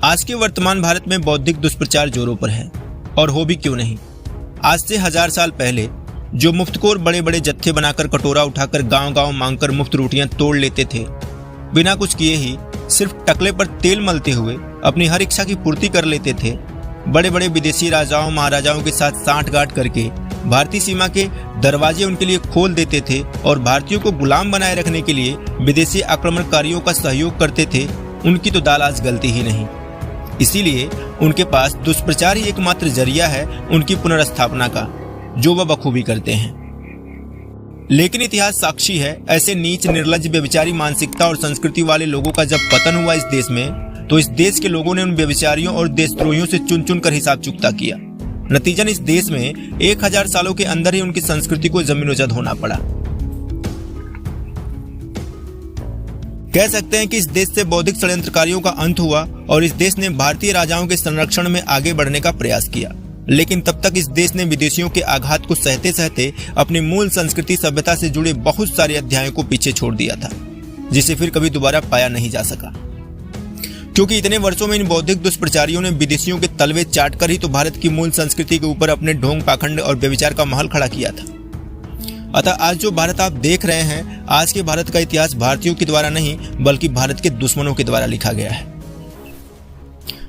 आज के वर्तमान भारत में बौद्धिक दुष्प्रचार जोरों पर है, और हो भी क्यों नहीं। आज से 1000 साल पहले जो मुफ्तखोर बड़े बड़े जत्थे बनाकर कटोरा उठाकर गांव-गांव मांगकर मुफ्त रोटियां तोड़ लेते थे, बिना कुछ किए ही सिर्फ टकले पर तेल मलते हुए अपनी हर इच्छा की पूर्ति कर लेते थे, बड़े बड़े विदेशी राजाओं महाराजाओं के साथ सांठगांठ करके भारतीय सीमा के दरवाजे उनके लिए खोल देते थे और भारतीयों को गुलाम बनाए रखने के लिए विदेशी आक्रमणकारियों का सहयोग करते थे, उनकी तो दाल आज गलती ही नहीं। इसीलिए उनके पास दुष्प्रचार ही एकमात्र जरिया है उनकी पुनर्स्थापना का, जो वह बखूबी करते हैं। लेकिन इतिहास साक्षी है, ऐसे नीच निर्लज्ज व्यभिचारी मानसिकता और संस्कृति वाले लोगों का जब पतन हुआ इस देश में, तो इस देश के लोगों ने उन व्यभिचारियों और देशद्रोहियों से चुन चुन कर हिसाब चुकता किया। नतीजन इस देश में 1000 सालों के अंदर ही उनकी संस्कृति को जमीनोजद होना पड़ा। कह सकते हैं कि इस देश से बौद्धिक षड्यंत्रकारियों का अंत हुआ और इस देश ने भारतीय राजाओं के संरक्षण में आगे बढ़ने का प्रयास किया। लेकिन तब तक इस देश ने विदेशियों के आघात को सहते सहते अपनी मूल संस्कृति सभ्यता से जुड़े बहुत सारे अध्यायों को पीछे छोड़ दिया था, जिसे फिर कभी दोबारा पाया नहीं जा सका। क्योंकि इतने वर्षों में इन बौद्धिक दुष्प्रचारियों ने विदेशियों के तलवे चाटकर ही तो भारत की मूल संस्कृति के ऊपर अपने ढोंग पाखंड और व्यभिचार का महल खड़ा किया था। अतः आज जो भारत आप देख रहे हैं, आज के भारत का इतिहास भारतीयों के द्वारा नहीं बल्कि भारत के दुश्मनों के द्वारा लिखा गया है।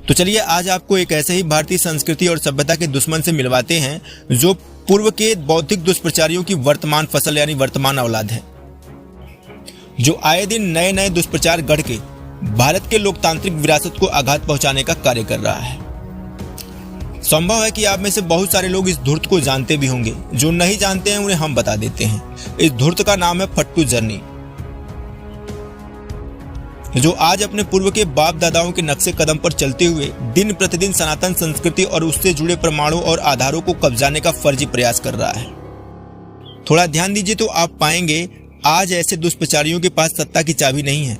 तो चलिए आज आपको एक ऐसे ही भारतीय संस्कृति और सभ्यता के दुश्मन से मिलवाते हैं, जो पूर्व के बौद्धिक दुष्प्रचारियों की वर्तमान फसल यानी वर्तमान औलाद है, जो आए दिन नए नए दुष्प्रचार गढ़ के भारत के लोकतांत्रिक विरासत को आघात पहुंचाने का कार्य कर रहा है। संभव है कि आप में से बहुत सारे लोग इस धूर्त को जानते भी होंगे, जो नहीं जानते हैं उन्हें हम बता देते हैं। इस धूर्त का नाम है फट्टू जर्नी, जो आज अपने पूर्व के बाप दादाओं के नक्शे कदम पर चलते हुए दिन प्रतिदिन सनातन संस्कृति और उससे जुड़े प्रमाणों और आधारों को कब्जाने का फर्जी प्रयास कर रहा है। थोड़ा ध्यान दीजिए तो आप पाएंगे आज ऐसे दुष्प्रचारियों के पास सत्ता की चाबी नहीं है,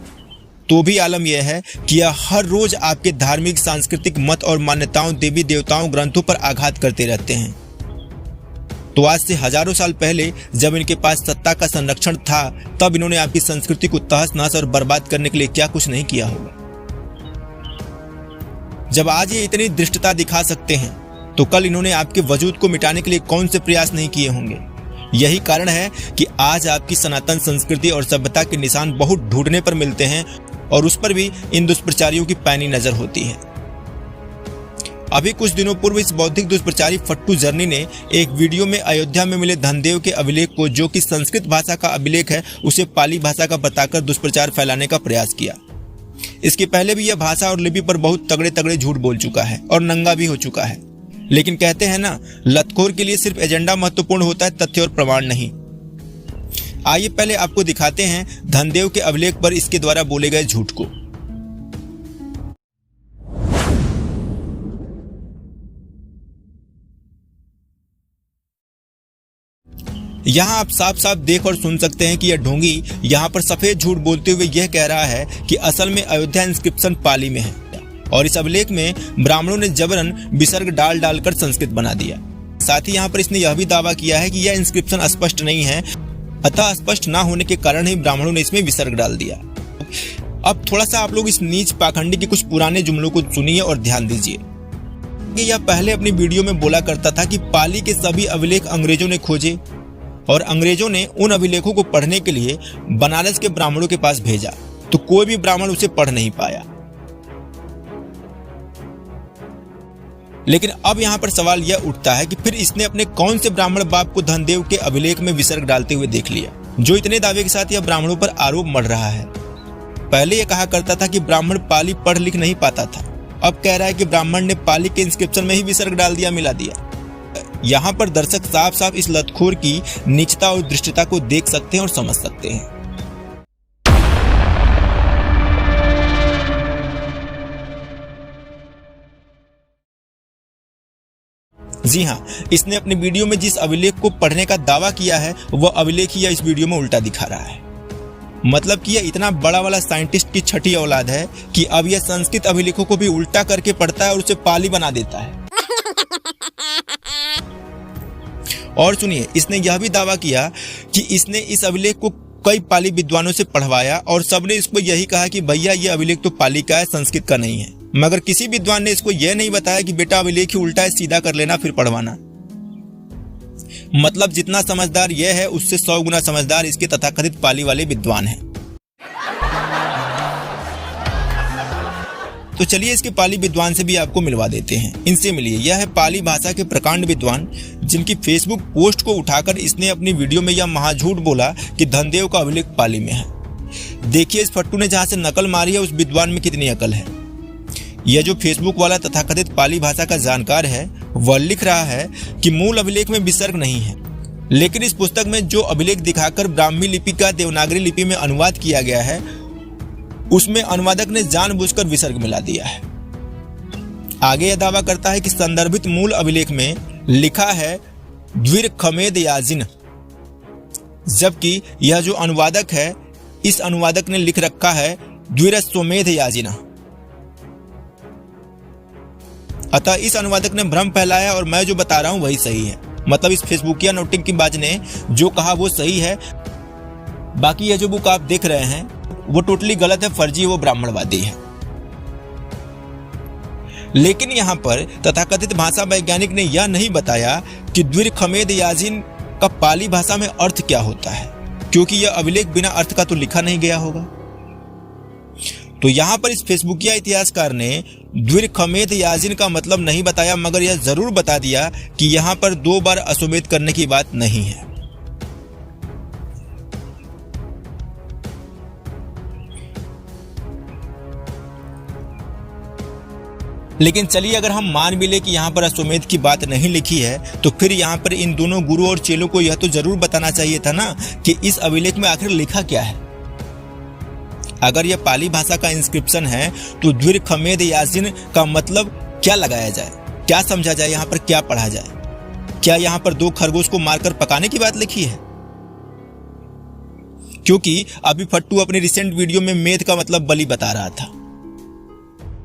तो भी आलम यह है कि यह हर रोज आपके धार्मिक सांस्कृतिक मत और मान्यताओं देवी देवताओं ग्रंथों पर आघात करते रहते हैं। तो आज से हजारों साल पहले जब इनके पास सत्ता का संरक्षण था, तब इन्होंने आपकी संस्कृति को तहस नहस और बर्बाद करने के लिए क्या कुछ नहीं किया होगा। जब आज ये इतनी दृष्टता दिखा सकते हैं, तो कल इन्होंने आपके वजूद को मिटाने के लिए कौन से प्रयास नहीं किए होंगे। यही कारण है कि आज आपकी सनातन संस्कृति और सभ्यता के निशान बहुत ढूंढने पर मिलते हैं और उस पर भी इन दुष्प्रचारियों की पैनी नजर होती है। अभी कुछ दिनों पूर्व इस बौद्धिक दुष्प्रचारी फट्टू जर्नी ने एक वीडियो में अयोध्या में मिले धनदेव के अभिलेख को, जो कि संस्कृत भाषा का अभिलेख है, उसे पाली भाषा का बताकर दुष्प्रचार फैलाने का प्रयास किया। इसके पहले भी यह भाषा और लिपि पर बहुत तगड़े तगड़े झूठ बोल चुका है और नंगा भी हो चुका है। लेकिन कहते हैं ना, लतखोर के लिए सिर्फ एजेंडा महत्वपूर्ण होता है, तथ्य और प्रमाण नहीं। आइए पहले आपको दिखाते हैं धनदेव के अभिलेख पर इसके द्वारा बोले गए झूठ को। यहां आप साफ साफ देख और सुन सकते हैं कि यह ढोंगी यहां पर सफेद झूठ बोलते हुए यह कह रहा है कि असल में अयोध्या इंस्क्रिप्शन पाली में है और इस अभिलेख में ब्राह्मणों ने जबरन विसर्ग डाल डालकर संस्कृत बना दिया। साथ ही यहां पर इसने यह भी दावा किया है कि यह इंस्क्रिप्शन स्पष्ट नहीं है, अतः स्पष्ट ना होने के कारण ही ब्राह्मणों ने इसमें विसर्ग डाल दिया। अब थोड़ा सा आप लोग इस नीच पाखंडी के कुछ पुराने जुमलों को सुनिए और ध्यान दीजिए कि यह पहले अपनी वीडियो में बोला करता था कि पाली के सभी अभिलेख अंग्रेजों ने खोजे और अंग्रेजों ने उन अभिलेखों को पढ़ने के लिए बनारस के ब्राह्मणों के पास भेजा, तो कोई भी ब्राह्मण उसे पढ़ नहीं पाया। लेकिन अब यहाँ पर सवाल यह उठता है कि फिर इसने अपने कौन से ब्राह्मण बाप को धनदेव के अभिलेख में विसर्ग डालते हुए देख लिया, जो इतने दावे के साथ यह ब्राह्मणों पर आरोप मढ़ रहा है। पहले यह कहा करता था कि ब्राह्मण पाली पढ़ लिख नहीं पाता था, अब कह रहा है कि ब्राह्मण ने पाली के इंस्क्रिप्शन में ही विसर्ग डाल दिया, मिला दिया। यहाँ पर दर्शक साफ साफ इस लतखोर की नीचता और दृष्टता को देख सकते हैं और समझ सकते हैं। जी हाँ, इसने अपने वीडियो में जिस अभिलेख को पढ़ने का दावा किया है, वह अभिलेख ही इस वीडियो में उल्टा दिखा रहा है। मतलब कि यह इतना बड़ा वाला साइंटिस्ट की छठी औलाद है कि अब यह संस्कृत अभिलेखों को भी उल्टा करके पढ़ता है और उसे पाली बना देता है। और सुनिए, इसने यह भी दावा किया कि इसने इस अभिलेख को कई पाली विद्वानों से पढ़वाया और सबने इसको यही कहा कि भैया ये अभिलेख तो पाली का है, संस्कृत का नहीं है। मगर किसी विद्वान ने इसको यह नहीं बताया कि बेटा अभिलेख ही उल्टा है, सीधा कर लेना फिर पढ़वाना। मतलब जितना समझदार यह है उससे 100 गुना समझदार इसके तथाकथित पाली वाले विद्वान हैं। तो चलिए इसके पाली विद्वान से भी आपको मिलवा देते हैं। इनसे मिलिए। यह है पाली भाषा के प्रकांड विद्वान, जिनकी फेसबुक पोस्ट को उठाकर इसने अपनी वीडियो में यह महाझूठ बोला कि धनदेव का अभिलेख पाली में है। देखिए इस फट्टू ने जहां से नकल मारी है उस विद्वान में कितनी अकल है। यह जो फेसबुक वाला तथाकथित पाली भाषा का जानकार है वह लिख रहा है कि मूल अभिलेख में विसर्ग नहीं है, लेकिन इस पुस्तक में जो अभिलेख दिखाकर ब्राह्मी लिपि का देवनागरी लिपि में अनुवाद किया गया है उसमें अनुवादक ने जानबूझकर विसर्ग मिला दिया है। आगे यह दावा करता है कि संदर्भित मूल अभिलेख में लिखा है द्विरखमेद याजिन, जबकि यह जो अनुवादक है इस अनुवादक ने लिख रखा है द्विरस्वमेध याजिना। अतः इस अनुवादक ने भ्रम फैलाया और मैं जो बता रहा हूं वही सही है। मतलब इस फेसबुकिया नोटिंग की बाज ने जो कहा वो सही है, बाकी यह जो बुक आप देख रहे हैं वो टोटली गलत है, फर्जी, वो ब्राह्मणवादी है। लेकिन यहां पर तथाकथित भाषा वैज्ञानिक ने यह नहीं बताया कि द्विरखमेद याजिन का पाली भाषा में अर्थ क्या होता है, क्योंकि यह अभिलेख बिना अर्थ का तो लिखा नहीं गया होगा। तो यहां पर इस फेसबुकिया इतिहासकार ने द्विरखमेद याजिन का मतलब नहीं बताया, मगर यह जरूर बता दिया कि यहां पर 2 बार अश्वमेध करने की बात नहीं है। लेकिन चलिए अगर हम मान भी ले कि यहाँ पर अश्वमेध की बात नहीं लिखी है, तो फिर यहाँ पर इन दोनों गुरु और चेलों को यह तो जरूर बताना चाहिए था ना कि इस अभिलेख में आखिर लिखा क्या है। अगर यह पाली भाषा का इंस्क्रिप्शन है तो द्विरखमेद याजिन का मतलब क्या लगाया जाए, क्या समझा जाए, यहाँ पर क्या पढ़ा जाए। क्या यहाँ पर 2 खरगोश को मारकर पकाने की बात लिखी है? क्योंकि अभी फट्टू अपनी रिसेंट वीडियो में मेध का मतलब बलि बता रहा था।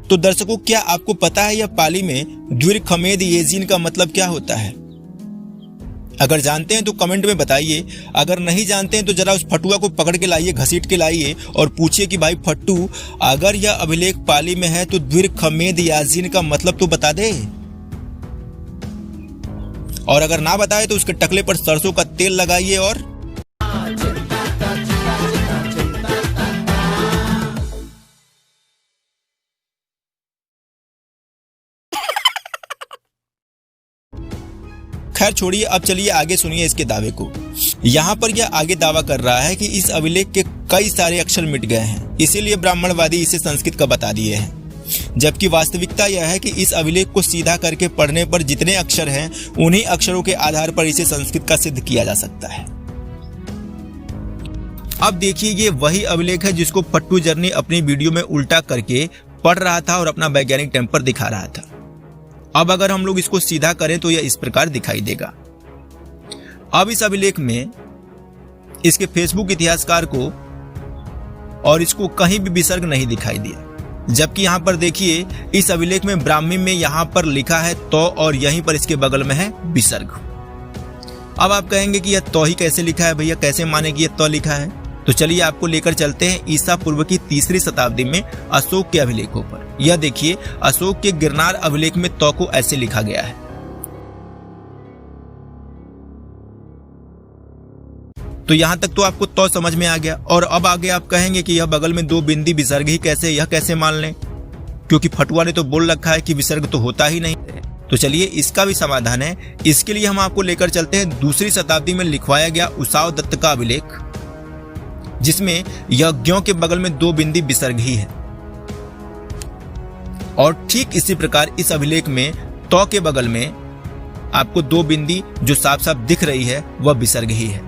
तो दर्शकों, क्या आपको पता है यह पाली में द्विरखमेद याजिन का मतलब क्या होता है? अगर जानते हैं तो कमेंट में बताइए। अगर नहीं जानते हैं तो जरा उस फटुआ को पकड़ के लाइए, घसीट के लाइए और पूछिए कि भाई फट्टू, अगर यह अभिलेख पाली में है तो द्विरखमेद याजिन का मतलब तो बता दे। और अगर ना बताए तो उसके टकले पर सरसों का तेल लगाइए और खैर छोड़िए, अब चलिए आगे सुनिए इसके दावे को। यहाँ पर यह आगे दावा कर रहा है कि इस अभिलेख के कई सारे अक्षर मिट गए हैं, इसीलिए ब्राह्मणवादी इसे संस्कृत का बता दिए हैं। जबकि वास्तविकता यह है कि इस अभिलेख को सीधा करके पढ़ने पर जितने अक्षर हैं उन्हीं अक्षरों के आधार पर इसे संस्कृत का सिद्ध किया जा सकता है। अब देखिए ये वही अभिलेख है जिसको फट्टू जर्नी अपनी वीडियो में उल्टा करके पढ़ रहा था और अपना वैज्ञानिक टेम्पर दिखा रहा था। अब अगर हम लोग इसको सीधा करें तो यह इस प्रकार दिखाई देगा। अब इस अभिलेख में इसके फेसबुक इतिहासकार को और इसको कहीं भी विसर्ग नहीं दिखाई दिया, जबकि यहां पर देखिए इस अभिलेख में ब्राह्मी में यहां पर लिखा है तो और यहीं पर इसके बगल में है विसर्ग। अब आप कहेंगे कि यह तो ही कैसे लिखा है भैया, कैसे माने कि यह तो लिखा है? तो चलिए आपको लेकर चलते हैं ईसा पूर्व की 3री शताब्दी में अशोक के अभिलेखों पर। यह देखिए अशोक के गिरनार अभिलेख में तो को ऐसे लिखा गया है। तो यहां तक तो आपको तो समझ में आ गया। और अब आगे आप कहेंगे कि यह बगल में 2 बिंदी विसर्ग ही कैसे, यह कैसे मान लें, क्योंकि फटुआ ने तो बोल रखा है कि विसर्ग तो होता ही नहीं। तो चलिए इसका भी समाधान है। इसके लिए हम आपको लेकर चलते हैं 2री शताब्दी में लिखवाया गया उसाव दत्त का अभिलेख, जिसमें यज्ञों के बगल में 2 बिंदी विसर्ग ही है। और ठीक इसी प्रकार इस अभिलेख में तो के बगल में आपको 2 बिंदी जो साफ साफ दिख रही है वह विसर्ग ही है।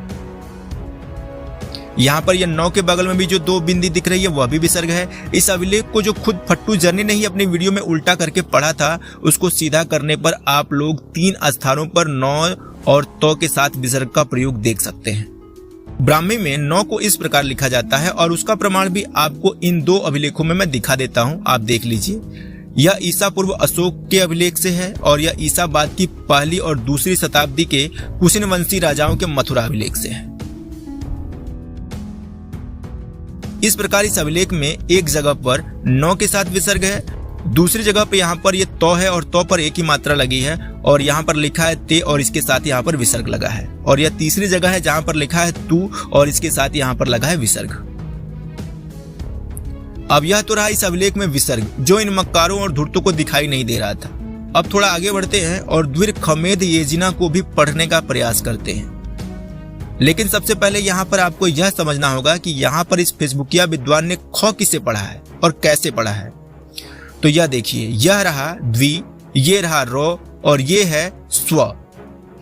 यहां पर यह 9 के बगल में भी जो 2 बिंदी दिख रही है वह भी विसर्ग है। इस अभिलेख को जो खुद फट्टू जर्नी ने ही अपनी वीडियो में उल्टा करके पढ़ा था, उसको सीधा करने पर आप लोग 3 स्थानों पर 9 और तो के साथ विसर्ग का प्रयोग देख सकते हैं। ब्राह्मी में 9 को इस प्रकार लिखा जाता है और उसका प्रमाण भी आपको इन 2 अभिलेखों में मैं दिखा देता हूं, आप देख लीजिए। यह ईसा पूर्व अशोक के अभिलेख से है और यह ईसा बाद की 1ली और 2री शताब्दी के कुशिन वंशी राजाओं के मथुरा अभिलेख से है। इस प्रकार इस अभिलेख में एक जगह पर 9 के साथ विसर्ग है, दूसरी जगह पे यहाँ पर ये तो है और तो पर एक ही मात्रा लगी है और यहाँ पर लिखा है ते और इसके साथ यहाँ पर विसर्ग लगा है। और यह तीसरी जगह है जहाँ पर लिखा है तू और इसके साथ यहाँ पर लगा है विसर्ग। अब यह तो रहा इस अभिलेख में विसर्ग जो इन मक्कारों और धूर्तों को दिखाई नहीं दे रहा था। अब थोड़ा आगे बढ़ते हैं और द्विर खमेद येजिना को भी पढ़ने का प्रयास करते हैं। लेकिन सबसे पहले यहाँ पर आपको यह समझना होगा कि यहाँ पर इस फेसबुकिया विद्वान ने ख किसे पढ़ा है और कैसे पढ़ा है। तो यह देखिए, यह रहा द्वि, ये रहा रो और ये है स्व,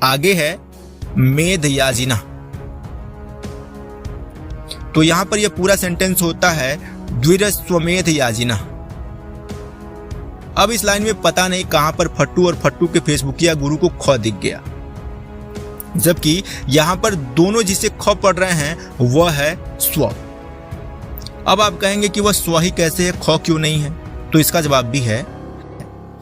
आगे है मेध याजिना। तो यहां पर यह पूरा सेंटेंस होता है द्विरस्वमेध याजिना। अब इस लाइन में पता नहीं कहां पर फट्टू और फट्टू के फेसबुकिया गुरु को ख दिख गया, जबकि यहां पर दोनों जिसे ख पढ़ रहे हैं वह है स्व। अब आप कहेंगे कि वह स्व ही कैसे है, ख क्यों नहीं है? तो इसका जवाब भी है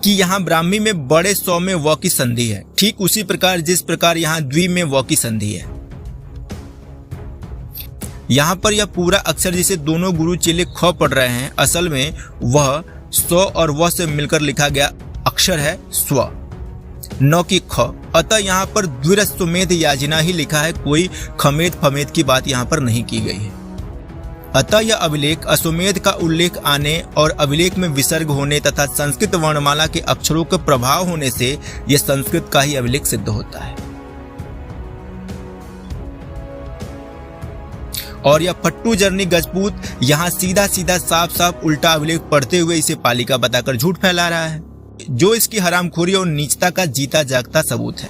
कि यहाँ ब्राह्मी में बड़े स्व में व की संधि है, ठीक उसी प्रकार जिस प्रकार यहाँ द्वि में व की संधि है। यहाँ पर यह पूरा अक्षर जिसे दोनों गुरु चेले ख पढ़ रहे हैं, असल में वह स्व और व से मिलकर लिखा गया अक्षर है स्व, न कि ख। अतः यहाँ पर द्विरस्वमेध याजिना ही लिखा है, कोई खमेद फमेद की बात यहाँ पर नहीं की गई है। अतः यह अभिलेख अश्वमेध का उल्लेख आने और अभिलेख में विसर्ग होने तथा संस्कृत वर्णमाला के अक्षरों का प्रभाव होने से यह संस्कृत का ही अभिलेख सिद्ध होता है। और यह फट्टू जर्नी गजपूत यहाँ सीधा सीधा साफ साफ उल्टा अभिलेख पढ़ते हुए इसे पाली का बताकर झूठ फैला रहा है, जो इसकी हरामखोरी और नीचता का जीता जागता सबूत है।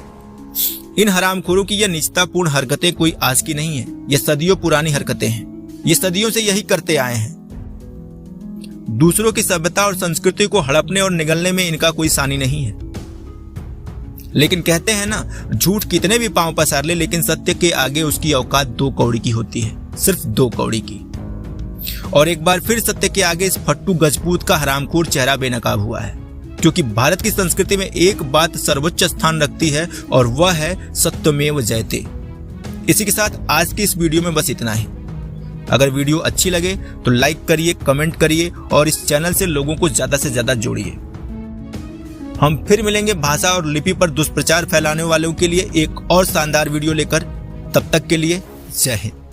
इन हरामखोरों की यह नीचतापूर्ण हरकतें कोई आज की नहीं है, यह सदियों पुरानी हरकतें हैं। ये सदियों से यही करते आए हैं। दूसरों की सभ्यता और संस्कृति को हड़पने और निगलने में इनका कोई सानी नहीं है। लेकिन कहते हैं ना, झूठ कितने भी पांव पसार ले, लेकिन सत्य के आगे उसकी औकात 2 कौड़ी की होती है, सिर्फ 2 कौड़ी की। और एक बार फिर सत्य के आगे इस फट्टू गजपूत का हरामखोर चेहरा बेनकाब हुआ है, क्योंकि भारत की संस्कृति में एक बात सर्वोच्च स्थान रखती है और वह है सत्यमेव जयते। इसी के साथ आज की इस वीडियो में बस इतना ही। अगर वीडियो अच्छी लगे तो लाइक करिए, कमेंट करिए और इस चैनल से लोगों को ज्यादा से ज्यादा जोड़िए। हम फिर मिलेंगे भाषा और लिपि पर दुष्प्रचार फैलाने वालों के लिए एक और शानदार वीडियो लेकर। तब तक के लिए जय हिंद।